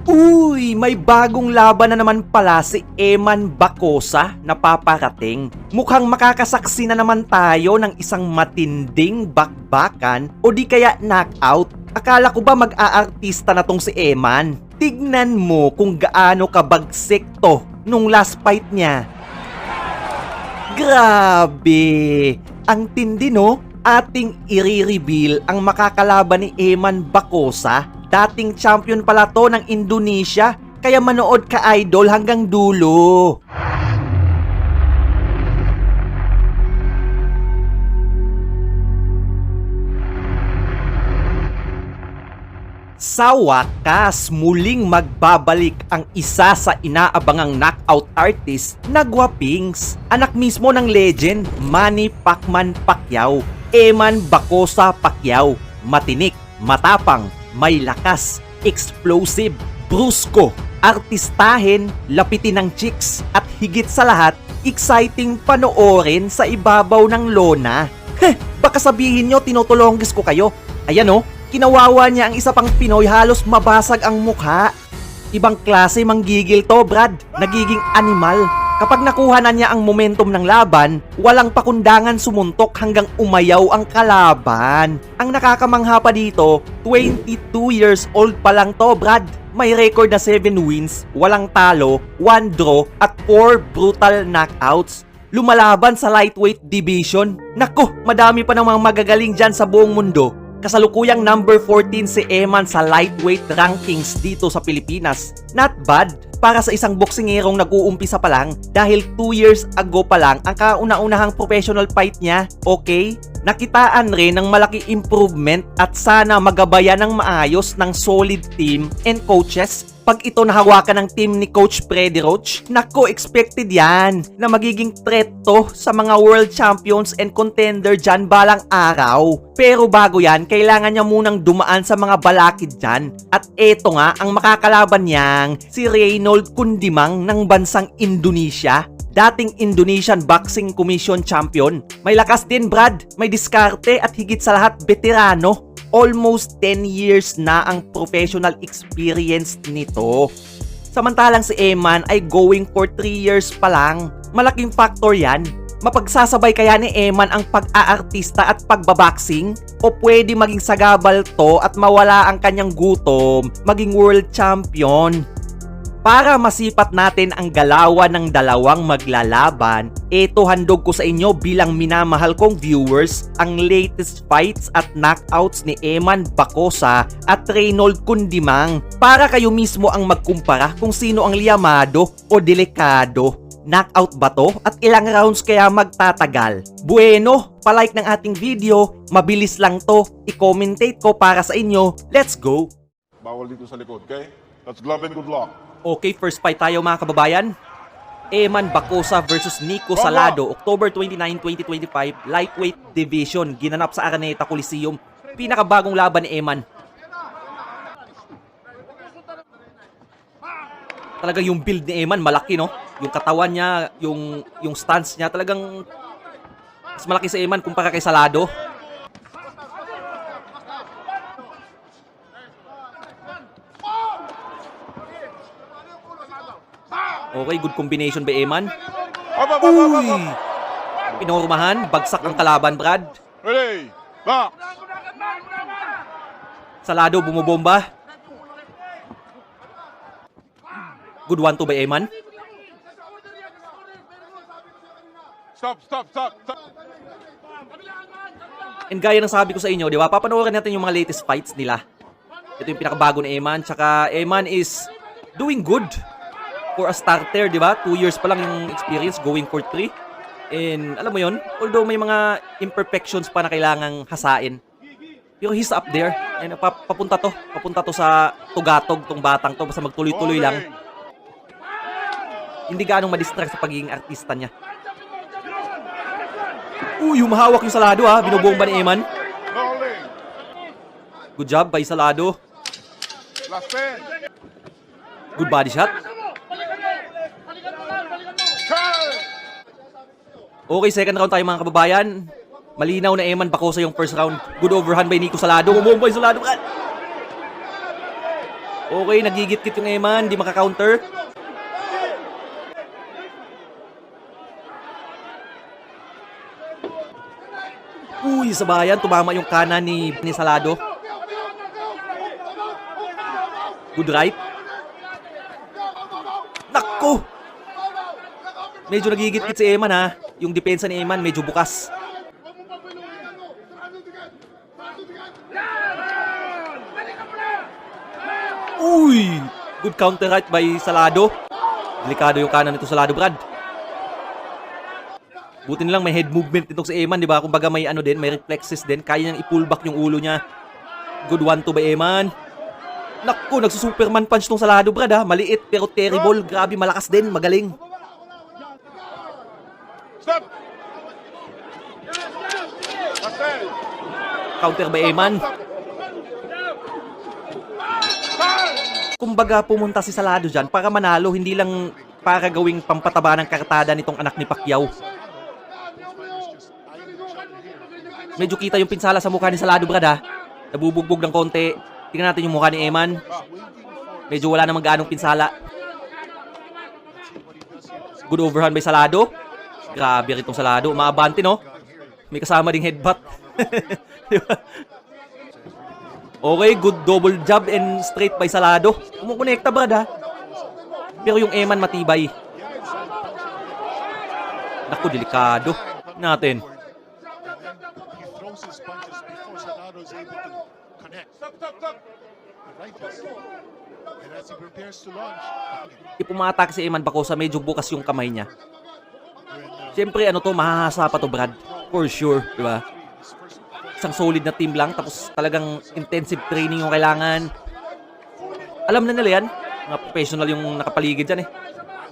Uy, may bagong laban na naman pala si Eman Bacosa na paparating. Mukhang makakasaksi na naman tayo ng isang matinding bakbakan o di kaya knockout. Akala ko ba mag-aartista na tong si Eman? Tignan mo kung gaano kabagsik to nung last fight niya. Grabe! Ang tindi no? Ating i-reveal ang makakalaban ni Eman Bacosa. Dating champion pala to ng Indonesia, kaya manood ka idol hanggang dulo. Sa wakas, muling magbabalik ang isa sa inaabangang knockout artist na Guapings, anak mismo ng legend Manny Pacman Pacquiao, Eman Bacosa Pacquiao. Matinik, matapang, may lakas, explosive, brusko, artistahin, lapitin ng chicks, at higit sa lahat, exciting panoorin sa ibabaw ng lona. Baka sabihin nyo tinutulonggis ko kayo. Ayan oh, kinawawa niya ang isa pang Pinoy, halos mabasag ang mukha. Ibang klase manggigil to, Brad. Nagiging animal. Kapag nakuha na niya ang momentum ng laban, walang pakundangan sumuntok hanggang umayaw ang kalaban. Ang nakakamangha pa dito, 22 years old pa lang to, Brad. May record na 7 wins, walang talo, 1 draw at 4 brutal knockouts. Lumalaban sa lightweight division. Nako, madami pa namang magagaling dyan sa buong mundo. Kasalukuyang number 14 si Eman sa lightweight rankings dito sa Pilipinas. Not bad para sa isang boksingerong nag-uumpisa pa lang dahil 2 years ago pa lang ang kauna-unahang professional fight niya, okay? Nakitaan rin ng malaki improvement at sana magabayan ng maayos ng solid team and coaches. Pag ito nahawakan ng team ni Coach Freddy Roach, nako, expected yan na magiging threat to sa mga world champions and contender dyan balang araw. Pero bago yan, kailangan niya munang dumaan sa mga balakid dyan. At eto nga ang makakalaban niyang si Reynold Kundimang ng bansang Indonesia. Dating Indonesian Boxing Commission champion. May lakas din, Brad. May diskarte at higit sa lahat veterano. Almost 10 years na ang professional experience nito. Samantalang si Eman ay going for 3 years pa lang. Malaking factor yan. Mapagsasabay kaya ni Eman ang pag-aartista at pagbaboxing? O pwede maging sagabal to at mawala ang kanyang gutom, maging world champion? Para masipat natin ang galawan ng dalawang maglalaban, eto handog ko sa inyo bilang minamahal kong viewers ang latest fights at knockouts ni Eman Bacosa at Reynold Kundimang para kayo mismo ang magkumpara kung sino ang liyamado o delikado. Knockout ba to? At ilang rounds kaya magtatagal? Bueno, palike ng ating video, mabilis lang to, i-commentate ko para sa inyo. Let's go! Bawal dito sa likod, okay? That's glove and good luck. Okay, first fight tayo mga kababayan. Eman Bacosa versus Nico Salado, October 29, 2025, lightweight division, ginanap sa Araneta Coliseum. Pinakabagong laban ni Eman. Talagang yung build ni Eman malaki, no? Yung katawan niya, yung stance niya, talagang mas malaki si Eman kumpara kay Salado. Okay, good combination by Eman. Uy! Pinormahan, bagsak ang kalaban, Brad. Ready, box! Salado bumubomba. Good 1-2 by Eman. Stop, stop, stop, stop! And gaya ng sabi ko sa inyo, di ba? Papanoorin natin yung mga latest fights nila. Ito yung pinakabago ni Eman. Tsaka Eman is doing good. For a starter, di ba? 2 years pa lang yung experience, going for 3. And alam mo yon, although may mga imperfections pa na kailangang hasain, pero he's up there. And papunta to sa tugatog tong batang to, basta magtuloy-tuloy lang. Hindi gaanong madistract sa pagiging artista niya. Uy, humahawak yung Salado ha, binobomba ni Eman. Good job by Salado. Last 10. Good body shot. Okay, second round tayo mga kababayan. Malinaw na Eman Bacosa yung first round. Good overhand by Nico Salado. Bumomba yung Salado. Okay, nagigit-git yung Eman, di maka-counter. Uy, sa bayan, tumama yung kanan ni Salado. Good right. Naku! Medyo nagigit-git si Eman ha. Yung depensa ni Eman medyo bukas. Uy! Good counter right by Salado. Delikado yung kanan nito Salado, Brad. Buti nilang may head movement nitong si Eman, di ba? Kumbaga may ano din, may reflexes din. Kaya niyang i-pull back yung ulo niya. Good 1-2 by Eman. Naku, nagsusuperman punch tong Salado, Brad ha. Maliit pero terrible. Grabe, malakas din. Magaling. Stop. Last 10. Counter by Eman. Kumbaga pumunta si Salado dyan para manalo, hindi lang para gawing pampataba ng kartada nitong anak ni Pacquiao. Medyo kita yung pinsala sa mukha ni Salado, Brad ha. Nabubugbog ng konti. Tingnan natin yung mukha ni Eman. Medyo wala namang gaanong pinsala. Good overhand by Salado. Grabe rin itong Salado. Maabante, no? May kasama ding headbutt. Okay, good double jab and straight by Salado. Kumukonekta, Brad ha. Pero yung Eman matibay. Naku, delikado. Natin. Ipumatak si Eman Bacosa, medyo bukas yung kamay niya. Siyempre, ano to, mahahasa pa to, Brad. For sure, di ba? Isang solid na team lang, tapos talagang intensive training yung kailangan. Alam na nila yan. Mga professional yung nakapaligid dyan eh.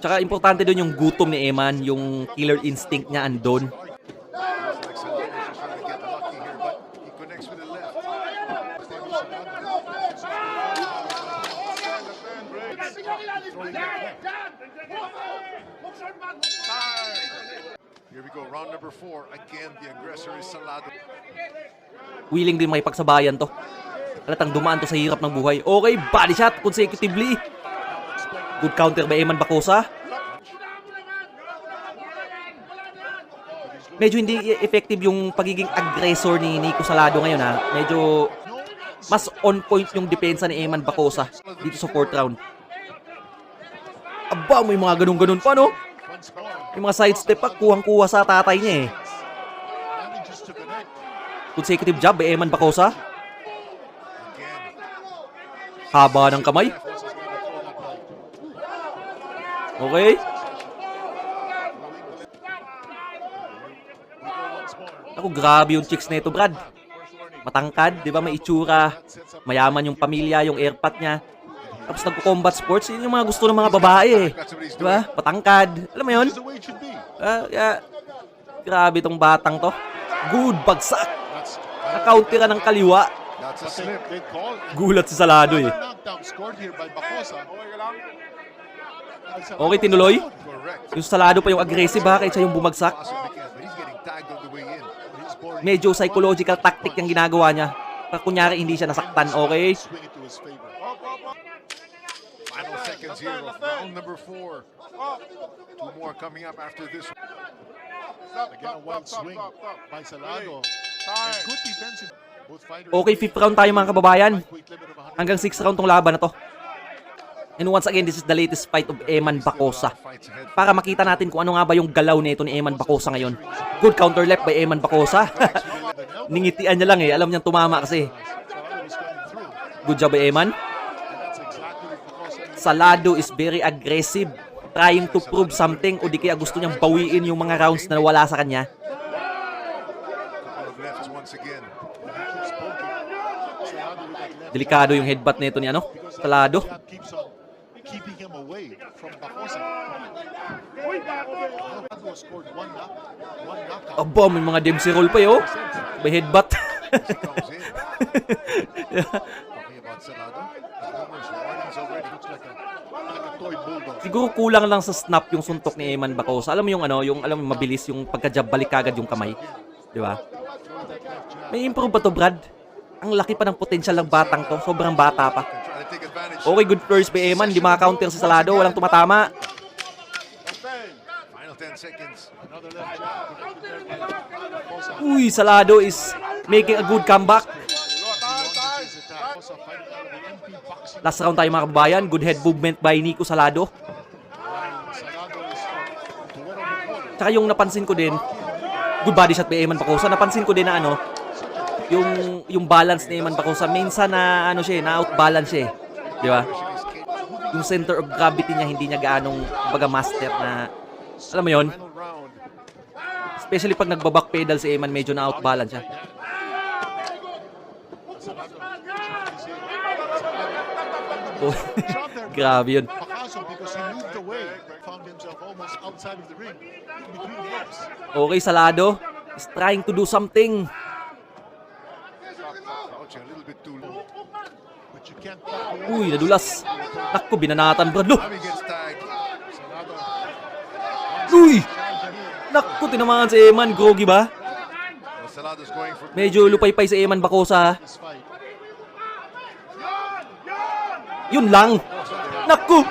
Tsaka importante doon yung gutom ni Eman, yung killer instinct niya andon. Here we go, round number 4. Again, the aggressor is Salado. Willing din makipagsabayan to. Halatang dumaan to sa hirap ng buhay. Okay, body shot consecutively. Good counter by Eman Bacosa. Medyo hindi effective yung pagiging aggressor ni Nico Salado ngayon ha. Medyo mas on point yung depensa ni Eman Bacosa dito sa 4th round. Aba, may mga ganun-ganun pa, no? Yung mga sidestep pa, kuhang-kuha sa tatay niya eh. Consecutive jab by Eman Bacosa. Haba ng kamay. Okay. Ako, grabe yung chicks na ito, Brad. Matangkad, di ba? May itsura. Mayaman yung pamilya, yung airpat niya. Tapos nagko-combat sports, yun yung mga gusto ng mga babae eh. Di ba? Patangkad. Alam mo yun? Grabe tong batang to. Good bagsak. Nakauntiran ng kaliwa. Gulat si Salado eh. Okay, tinuloy. Yung Salado pa yung aggressive ha, kaysa yung bumagsak. Medyo psychological tactic yung ginagawa niya. Kunyari hindi siya nasaktan, okay? Final seconds here of round number 4. 2 more coming up after this. Again, a wild swing by Salado. And good defensive. Both fighters. Okay, 5th round tayo mga kababayan. Hanggang 6th round tong laban na to. And once again, this is the latest fight of Eman Bacosa. Para makita natin kung ano nga ba yung galaw nito ni Eman Bacosa ngayon. Good counter left by Eman Bacosa. Ningitian niya lang eh. Alam niyang tumama kasi. Good job by Eman. Salado is very aggressive. Trying to prove something o di kaya gusto niyang bawiin yung mga rounds na wala sa kanya. Delikado yung headbutt nito ni ano? Salado. Keeping him away from Bacosa. Scored one knockout. Aba, may mga Dempsey roll pa yo. May headbutt. Talking about Salado. Rumors, warnings already. Looks like a toy bulldog. Siguro kulang lang sa snap yung suntok ni Eman Bacosa. Alam mo yung ano, yung alam mo mabilis yung pagka-jab balik kagad yung kamay. Di ba? May improve ba to, Brad? Ang laki pa ng potential ng batang to. Sobrang bata pa. Trying to take advantage. Okay, good first by Eman. Hindi maka-counter si Salado. Walang tumatama. Final 10 seconds. Another left jab. Connected there by Bosa. Uy, Salado is making a good comeback. Launches his attack. Bosa fighting out of the MP boxing. Last round tayo mga kababayan. Good head movement by Nico Salado. Salado is to one of the quarter. Tsaka yung napansin ko din, good body shot by Eman Bacosa. Napansin ko din na ano, yung balance ni Eman Bacosa, minsan na ano siya, na outbalance siya. Di ba? Yung center of gravity niya hindi niya gaanong baga master na, alam mo yon, Final round. especially pag nagbaback pedal si Eman, medyo na outbalance siya. Oh, grabe yun. Bacaso, because he moved away, found himself almost outside of the ring, in between the ropes. Okay, Salado is trying to do something. Crouching a little bit too low. But you can't back away. Uy, nadulas. Nakko, binanatan, Brad. Lo! Now he gets tagged. Salado. Uy! Nakko, tinamaan si Eman. Grogi ba? Well, Salado's going for Medyo lupay-pay si Eman Bacosa. this fight. Yun lang. Nakko!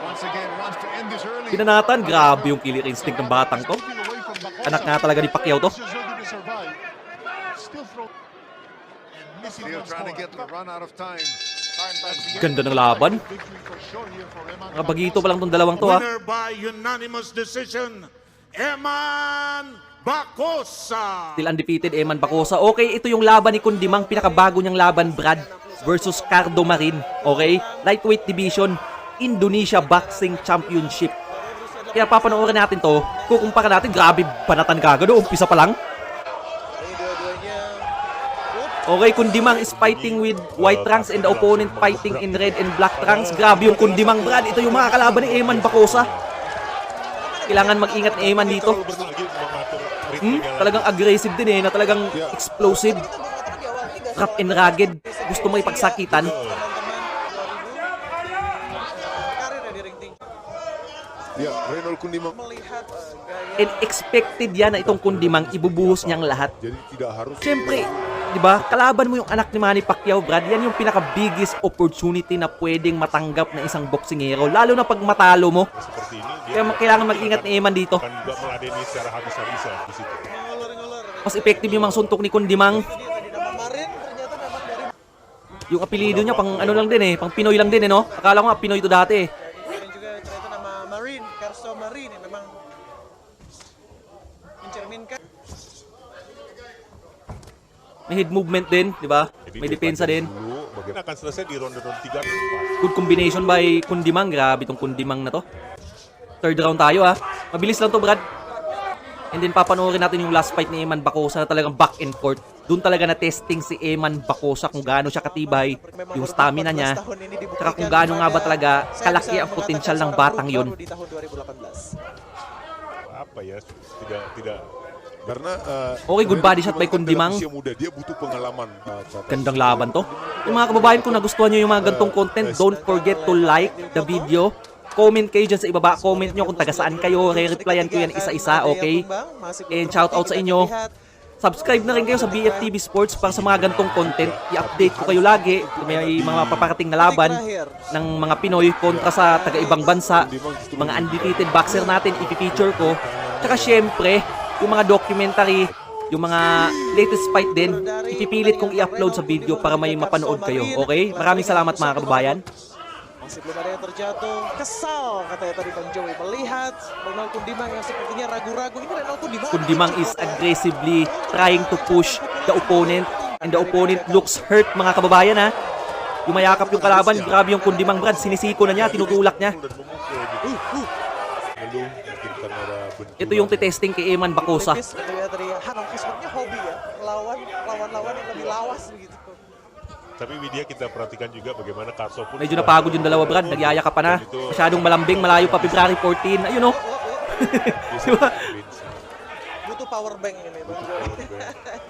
Once again, wants to end this early. Binanatan. Grabe yung killer instinct ng batang to. Moving away from Bacosa. Anak nga talaga ni Pacquiao to. This is looking to survive. Still throw. And missing Still once trying to more. get the run out of time. Ganda ng laban. Victory for sure here for Eman Mga bagito pa lang tong dalawang to, ha. Winner by unanimous decision, Eman Bacosa. Still undefeated, Eman Bacosa. Okay, ito yung laban ni Kundimang. Pinakabago niyang laban, Brad, versus Cardo Marin. Okay? Lightweight division, Indonesia Boxing Championship. Kaya papanoorin natin to. Kukumpara natin, grabe, banatan kagad. Umpisa pa lang. Okay, Kundimang is fighting with white trunks and the opponent fighting in red and black trunks. Grabe yung Kundimang, Brad. Ito yung mga kalaban ni Eman Bacosa. Kailangan mag-ingat ni Eman dito. Talagang aggressive din na talagang explosive. Rough and rugged. Gusto mo ipagsakitan. Yeah, Reynold Kundimang. And expected yan na itong Kundimang ibubuhos niyang lahat. Jadi tidak harus. Siyempre, di ba, kalaban mo yung anak ni Manny Pacquiao, Brad, yan yung pinaka-biggest opportunity na pwedeng matanggap ng isang boksingero, lalo na pag matalo mo. Seperti ini dia Kaya kailangan mag-ingat ni Eman dito. akan juga meladeni secara habis-habisan di situ. Mas effective yung mga suntok ni Kundimang. Yung apelido niya, pang ano lang din pang Pinoy lang din no? Akala ko nga Pinoy to dati Meron juga ternyata nama Marin, Carso Marin yang memang mencerminkan May head movement din, di ba? Jadi May dia depensa pelajari din. Dulu, bagaimana akan selesai di ronde-ronde 3 dan 4. Good combination by Kundimang. Grabe tong Kundimang na to. Third round tayo Mabilis lang to, Brad. And then papanoorin natin yung last fight ni Eman Bacosa na talagang back and forth. Doon talaga na testing si Eman Bacosa kung gaano siya katibay, yung stamina niya, saka kung gaano nga ba talaga kalaki ang potensyal ng batang yun. di tahun 2018. Apa ya? Tidak Karena Okay, good body shot by Kundimang. usia muda dia butuh pengalaman. Gandang laban to. Yung mga kababayan, kung nagustuhan nyo yung mga gantong content, don't forget to like the video. Comment kayo dyan sa ibaba. Comment nyo kung taga saan kayo. Re-replyan ko yan isa-isa, okay? And shout out sa inyo. Subscribe na rin kayo sa BFTV Sports para sa mga gantong content. I-update ko kayo lagi. May mga paparating na laban ng mga Pinoy kontra sa taga-ibang bansa. Mga undefeated boxer natin, ipipicture ko. Tsaka syempre, yung mga documentary, yung mga latest fight din, ipipilit kong i-upload sa video para may mapanood kayo. Okay? Maraming salamat mga kababayan. Masih belum ada yang terjatuh. Kesal katanya tadi Bang Joey melihat Reynold Kundimang yang sepertinya ragu-ragu. Ini Reynold Kundimang. Kundimang is aggressively trying to push the opponent and the opponent looks hurt mga kababayan Yumayakap yung kalaban, grabe yung Kundimang, Brad, sinisiko na niya, tinutulak niya. dan memukul dia. Lalu mungkin karena ada benturan. Ito yung titesting kay Eman Bacosa. Tipis gitu ya dari Hanong sepertinya hobi ya lawan-lawan yang lebih lawas begitu. Tapi Widya kita perhatikan juga bagaimana Carso pun Medyo napagod yung dalawa, Brad, nagyayakap pa na. Masyadong malambing, malayo pa February 14. Ayun Diba? Butuh power bank ini Bang Joey.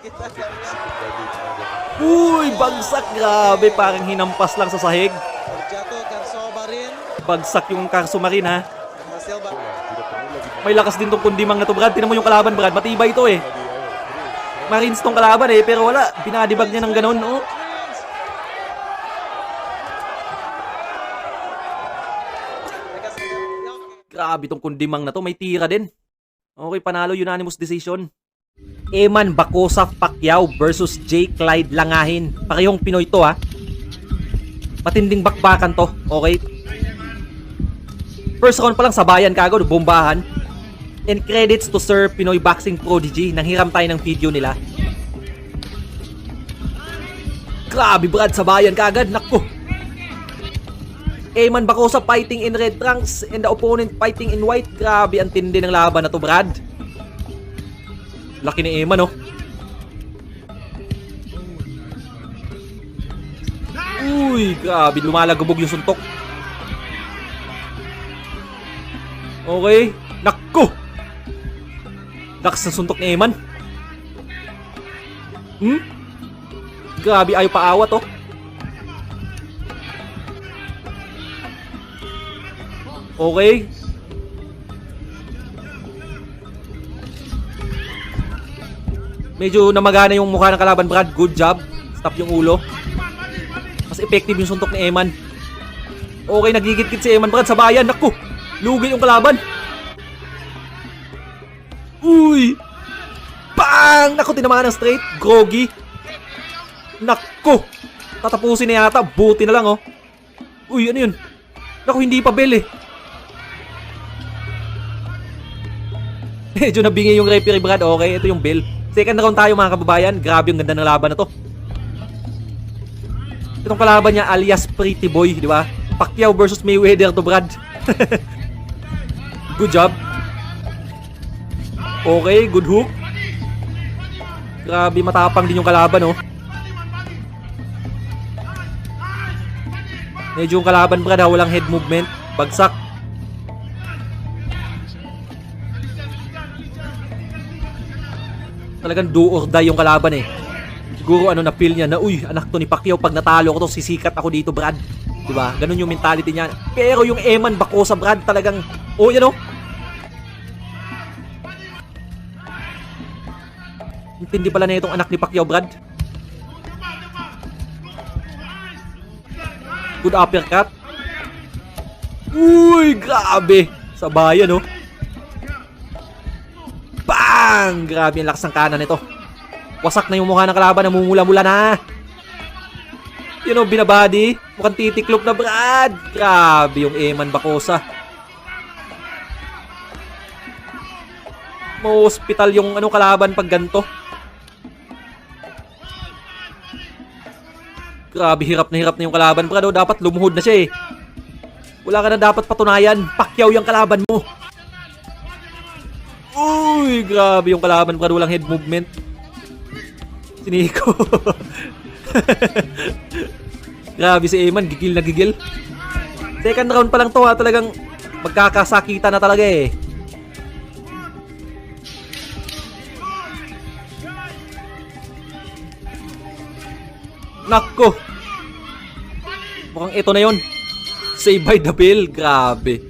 Kita lihat. Uy, bagsak, grabe, parang hinampas lang sa sahig. Terjatuh Carso Marin. Bagsak yung Carso Marin Berhasil Bang. May lakas din tong Kundimang na to, Brad. Tinan mo yung kalaban, Brad, matibay ito Marines tong kalaban pero wala, binadibag niya ng ganon Grabe tong kundimang na to. May tira din. Okay, panalo unanimous decision. Eman Bacosa Pacquiao versus J. Clyde Langahin. Parehong Pinoy to ha. Matinding bakbakan to. Okay. First round pa lang sabayan kagad. Bombahan. And credits to Sir Pinoy Boxing Prodigy. Nanghiram tayo ng video nila. Grabe Brad, sabayan kagad. Naku. Eman Bacosa fighting in red trunks and the opponent fighting in white. Grabe, ang tindi ng laban na to, Brad. Laki ni Eman, oh. Uy, grabe, lumalagubog yung suntok. Okay. Naku. Lakas ng suntok ni Eman. Grabe, ayaw paawat, oh. Okay. Medyo namagana yung mukha ng kalaban, Brad. Good job. Stop yung ulo. Mas effective yung suntok ni Eman. Okay, nagigit-git si Eman, Brad. Sabayan. Naku. Lugi yung kalaban. Uy. Bang! Naku, tinamaan ng straight. Groggy. Naku. Tatapusin na yata. Buti na lang, oh. Uy, ano yun? Naku, hindi pa bell, eh. Medyo nabingay yung referee, Brad. Okay, ito yung bell. Second round tayo, mga kababayan. Grabe yung ganda ng laban na to. Itong kalaban niya alias Pretty Boy, di ba? Pacquiao versus Mayweather to, Brad. Good job. Okay, good hook. Grabe, matapang din yung kalaban, oh. Medyo yung kalaban, Brad, ha? Walang head movement. Bagsak. Talagang do or die yung kalaban, eh. Siguro ano na feel niya na, uy, anak to ni Pacquiao, pag natalo ko to, sisikat ako dito, Brad. Diba? Ganun yung mentality niya. Pero yung Eman Bacosa, Brad, talagang, oh, yan, oh. Intindi pala na itong anak ni Pacquiao, Brad. Good uppercut. Uy, grabe. Sabayan, oh. Bang! Grabe yung lakas ng kanan nito. Wasak na yung mukha ng kalaban, namumula-mula na. You know, binabody. Mukhang titiklop na, Brad. Grabe yung Eman Bacosa. Ma-hospital yung ano kalaban pag ganito. Grabe, hirap na yung kalaban, Brad. Dapat lumuhod na siya, eh. Wala ka na dapat patunayan. Pacquiao yung kalaban mo. Uy, grabe yung kalaban, Brad. Walang head movement. Siniko. Grabe si Eman, gigil na gigil. Second round pa lang to, ha. Talagang magkakasakita na talaga, eh. Nako. Mukhang ito na yun. Save by the bell. Grabe.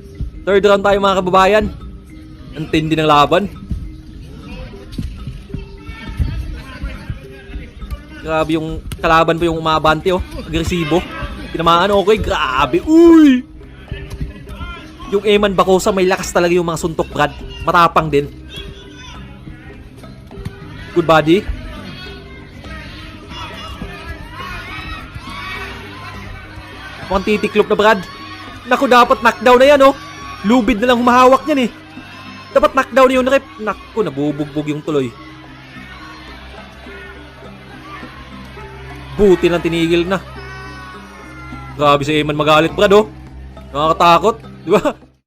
Third round tayo, mga kababayan. Ang tindi ng laban. Grabe yung kalaban po yung umabante, oh. Agresibo. Tinamaan, okay. Grabe. Uy! Yung Eman Bacosa, may lakas talaga yung mga suntok, Brad. Matapang din. Good body. Mukhang titiklop na, Brad. Naku, dapat knockdown na yan, oh. Lubid na lang humahawak yan, eh. Dapat knockdown na yun, rep. Naku, nabubugbog yung tuloy. Buti lang tinigil na. Grabe si Eman magalit, Brad, oh. Nakakatakot, di ba?